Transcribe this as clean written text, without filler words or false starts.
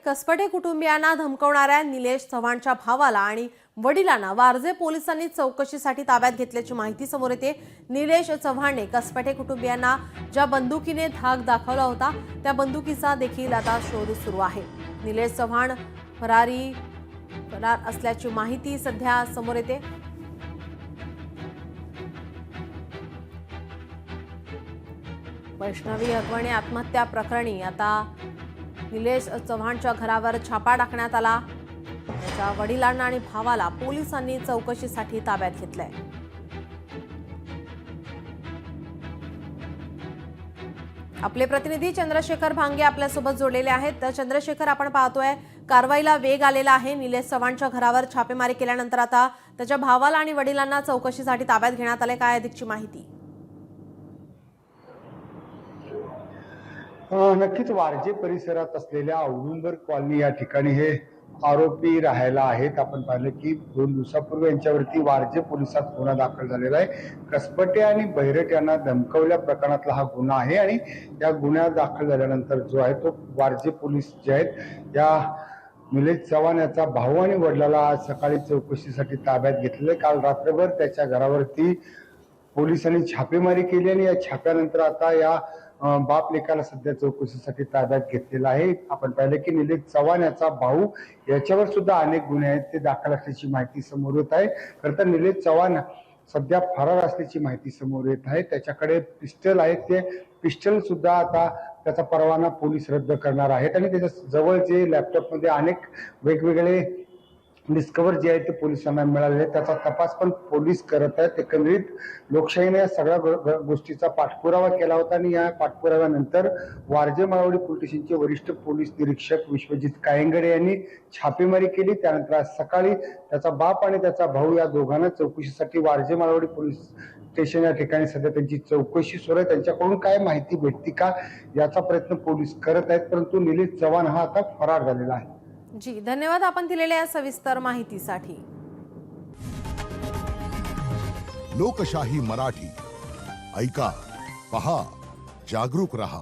कसपटे कुटुंबियांना धमकवणाऱ्या निलेश चव्हाणच्या भावाला आणि वडिलांना वारजे पोलिसांनी चौकशीसाठी ताब्यात घेतल्याची माहिती समोर येते। निलेश चव्हाणने कसपटे कुटुंबियांना ज्या बंदुकीने धाक दाखवला होता त्या बंदुकीचा देखील आता शोध सुरू आहे। निलेश चव्हाण फरार असल्याची माहिती सध्या समोर येते। वैष्णवी हगवणे आत्महत्या प्रकरणी आता निलेश चव्हाणच्या घरावर छापा टाकण्यात आला। त्याच्या वडिलांना आणि भावाला पोलिसांनी चौकशीसाठी ताब्यात घेतलंय। आपले प्रतिनिधी चंद्रशेखर भांगे आपल्यासोबत जोडलेले आहेत। तर चंद्रशेखर, आपण पाहतोय कारवाईला वेग आलेला आहे। निलेश चव्हाणच्या घरावर छापेमारी केल्यानंतर आता त्याच्या भावाला आणि वडिलांना चौकशीसाठी ताब्यात घेण्यात आले। काय अधिकची माहिती? नक्कीच वारजे परिसरात असलेल्या औदुंबर कॉलनी या ठिकाणी हे आरोपी राहायला आहेत। आपण पाहिलं की 2 दिवसापूर्वी यांच्यावरती वारजे पोलिसात गुन्हा दाखल झालेला आहे। कसपटे आणि बैरट यांना धमकवल्या प्रकरणातला हा गुन्हा आहे आणि या गुन्हा दाखल झाल्यानंतर जो आहे तो वारजे पोलीस जे आहेत या निलेश चव्हाण याचा भाऊ आणि वडिलाला आज सकाळी चौकशीसाठी ताब्यात घेतलेले। काल रात्रभर त्याच्या घरावरती पोलिसांनी छापेमारी केली आणि या छाप्यानंतर आता या बाप लेकाला सध्या चौकशीसाठी ताब्यात घेतलेला आहे। आपण पाहिलं की निलेश चव्हाण याचा भाऊ याच्यावर सुद्धा अनेक गुन्हे आहेत ते दाखल असल्याची माहिती समोर येत आहे। खरं तर निलेश चव्हाण सध्या फरार असल्याची माहिती समोर येत आहे। त्याच्याकडे पिस्टल आहे, ते पिस्टल सुद्धा आता त्याचा परवाना पोलीस रद्द करणार आहेत आणि त्याच्या जवळ जे लॅपटॉपमध्ये अनेक वेगवेगळे डिस्कवर जे आहे ते पोलिसांना मिळाले, त्याचा तपास पण पोलीस करत आहेत। एकंदरीत लोकशाहीने या सगळ्या गोष्टीचा पाठपुरावा केला होता आणि या पाठपुराव्यानंतर वारजे माळवडी पोलीस स्टेशनचे वरिष्ठ पोलीस निरीक्षक विश्वजित कायंगडे यांनी छापेमारी केली। त्यानंतर आज सकाळी त्याचा बाप आणि त्याचा भाऊ या दोघांना चौकशीसाठी वारजे माळवडी पोलीस स्टेशन या ठिकाणी सध्या त्यांची चौकशी सुरू आहे। त्यांच्याकडून काय माहिती भेटती का याचा प्रयत्न पोलीस करत आहेत, परंतु निलेश चव्हाण हा आता फरार झालेला आहे। जी, धन्यवाद आपण दिलेल्या सविस्तर माहितीसाठी। लोकशाही मराठी ऐका, पहा, जागरूक रहा।